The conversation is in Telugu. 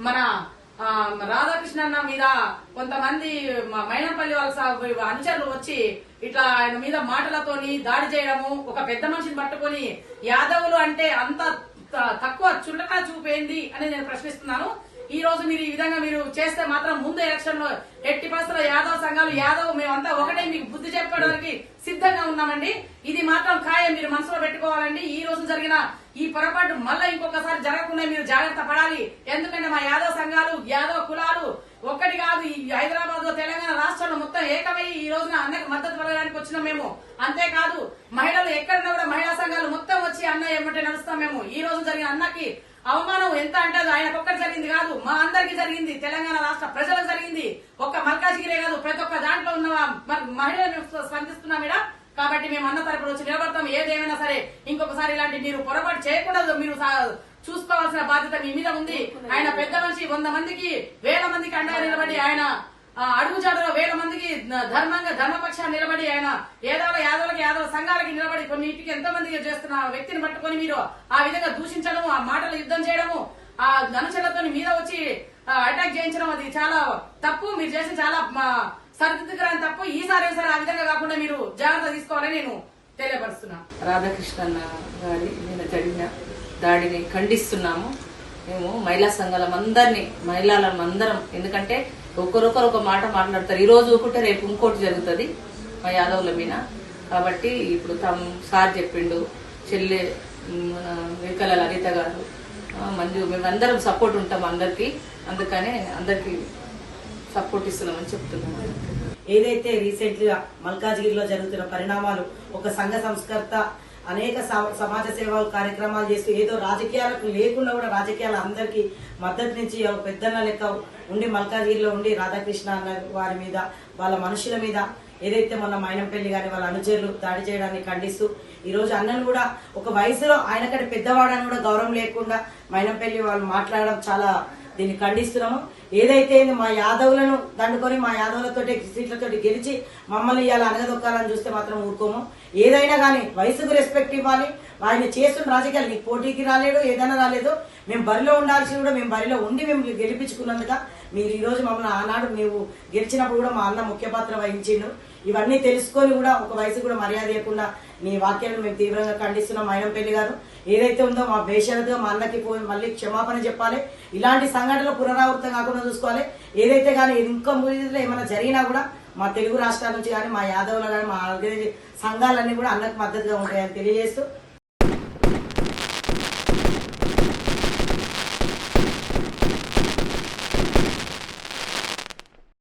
మన రాధాకృష్ణ అన్న మీద కొంతమంది మైనంపల్లి వాళ్ళ అనుచరులు వచ్చి ఇట్లా ఆయన మీద మాటలతోని దాడి చేయడము, ఒక పెద్ద మనిషిని పట్టుకొని యాదవులు అంటే అంత తక్కువ చులక చూపేంది అని నేను ప్రశ్నిస్తున్నాను. ఈ రోజు మీరు ఈ విధంగా మీరు చేస్తే మాత్రం ముందు ఎలక్షన్ లో ఎట్టి పరిస్థితుల్లో యాదవ్ సంఘాలు మేమంతా ఒకటే మీకు బుద్ధి చెప్పడానికి సిద్ధంగా ఉన్నామండి. ఇది మాత్రం ఖాయం, మీరు మనసులో పెట్టుకోవాలండి. ఈ రోజు జరిగిన ఈ పొరపాటు మళ్ళా ఇంకొకసారి జరగకుండా మీరు జాగ్రత్త పడాలి. ఎందుకంటే మా యాదవ్ సంఘాలు, యాదవ్ కులాలు ఒక్కటి కాదు, ఈ హైదరాబాద్ లో తెలంగాణ రాష్ట్రంలో మొత్తం ఏకమై ఈ రోజున అన్నకు మద్దతు పడడానికి వచ్చినాం మేము. అంతేకాదు మహిళలు ఎక్కడున్నా కూడా మహిళా సంఘాలు మొత్తం వచ్చి అన్న ఏమంటే నడుస్తాం మేము. ఈ రోజు జరిగిన అన్నకి అవమానం ఎంత అంటే ఆయనకొక్కటి జరిగింది కాదు, మా అందరికి జరిగింది, తెలంగాణ రాష్ట్ర ప్రజలకు జరిగింది. ఒక్క మల్కాజిగిరే కాదు, ప్రతి ఒక్క దాంట్లో ఉన్న మహిళలు స్పందిస్తున్నాం మేడం. కాబట్టి మేము అన్న తరపున వచ్చి నిలబడతాం. ఏదేమైనా సరే ఇంకొకసారి ఇలాంటి మీరు పొరపాటు చేయకూడదు, మీరు చూసుకోవాల్సిన బాధ్యత మీ మీద ఉంది. ఆయన పెద్ద మనిషి 100 మందికి 1000 మందికి అండగా నిలబడి ఆయన అడుగుజాడలో 1000 మందికి ధర్మపక్షాన్ని నిలబడి ఆయన యాదవుల సంఘాలకి నిలబడి కొన్నింటికి ఎంతో మందికి చేస్తున్న వ్యక్తిని పట్టుకొని మీరు ఆ విధంగా దూషించడము, ఆ మాటలు యుద్ధం చేయడము, ఆ ధనుచలతో మీద వచ్చి అటాక్ చేయించడం అది చాలా తప్పు. మీరు చేసిన చాలా సరిదిద్దుకురాని తప్పు. ఈసారి ఆ విధంగా కాకుండా మీరు జాగ్రత్త తీసుకోవాలని నేను తెలియపరుస్తున్నా. రాధాకృష్ణ గారి మీద జరిగిన దాడిని ఖండిస్తున్నాము. మేము మహిళా మహిళలందరం, ఎందుకంటే ఒకరొకరు ఒక మాట మాట్లాడతారు. ఈ రోజు ఒకటే రేపు ఇంకోటి జరుగుతుంది మా యాదవుల మీద. కాబట్టి ఇప్పుడు సార్ చెప్పిండు, చెల్లె వెంకల లలిత గారు, మంజు, మేమందరం సపోర్ట్ ఉంటాం అందరికి. అందుకనే అందరికి సపోర్ట్ ఇస్తున్నామని చెప్తున్నాం. ఏదైతే రీసెంట్ గా మల్కాజ్గిరిలో జరుగుతున్న పరిణామాలు, ఒక సంఘ సంస్కర్త అనేక సమాజ సేవా కార్యక్రమాలు చేస్తూ ఏదో రాజకీయాలకు లేకుండా కూడా రాజకీయాలు అందరికీ మద్దతు నుంచి పెద్దన్న లెక్క ఉండి మల్కాజ్గిరిలో ఉండి రాధాకృష్ణ అన్న వారి మీద, వాళ్ళ మనుషుల మీద ఏదైతే మొన్న మైనంపల్లి గారి వాళ్ళ అనుచరులు దాడి చేయడాన్ని ఖండిస్తూ ఈ రోజు అన్నను కూడా ఒక వయసులో ఆయన కంటే పెద్దవాడని కూడా గౌరవం లేకుండా మైనంపల్లి వాళ్ళు మాట్లాడడం చాలా దీన్ని ఖండిస్తున్నాము. ఏదైతే మా యాదవులను దండుకొని మా యాదవులతోటి సీట్లతోటి గెలిచి మమ్మల్ని ఇవాళ అనగదొక్కాలని చూస్తే మాత్రం ఊరుకోము. ఏదైనా కానీ వయసుకు రెస్పెక్ట్ ఇవ్వాలి. ఆయన చేస్తున్న రాజకీయాలు నీకు పోటీకి రాలేడు, ఏదైనా రాలేదు. మేము బరిలో ఉండాల్సి కూడా మేము బరిలో ఉండి మేము గెలిపించుకున్నందుక మీరు ఈ రోజు మమ్మల్ని ఆనాడు మేము గెలిచినప్పుడు కూడా మా అన్న ముఖ్య పాత్ర వహించిండు. ఇవన్నీ తెలుసుకొని కూడా ఒక వయసు కూడా మర్యాద ఇవ్వకుండా నీ వాక్యాలను మేము తీవ్రంగా ఖండిస్తున్నాం. మైనంపల్లి గారు ఏదైతే ఉందో మా బేషరతుగా మా అన్నకి మళ్ళీ క్షమాపణ చెప్పాలి. ఇలాంటి సంఘటనలు పునరావృతం కాకుండా చూసుకోవాలి. ఏదైతే కానీ ఇంకా ముందులో ఏమైనా జరిగినా కూడా మా తెలుగు రాష్ట్రాల నుంచి కానీ మా యాదవులు కానీ మా సంఘాలన్నీ కూడా అన్నకు మద్దతుగా ఉంటాయని తెలియజేస్తూ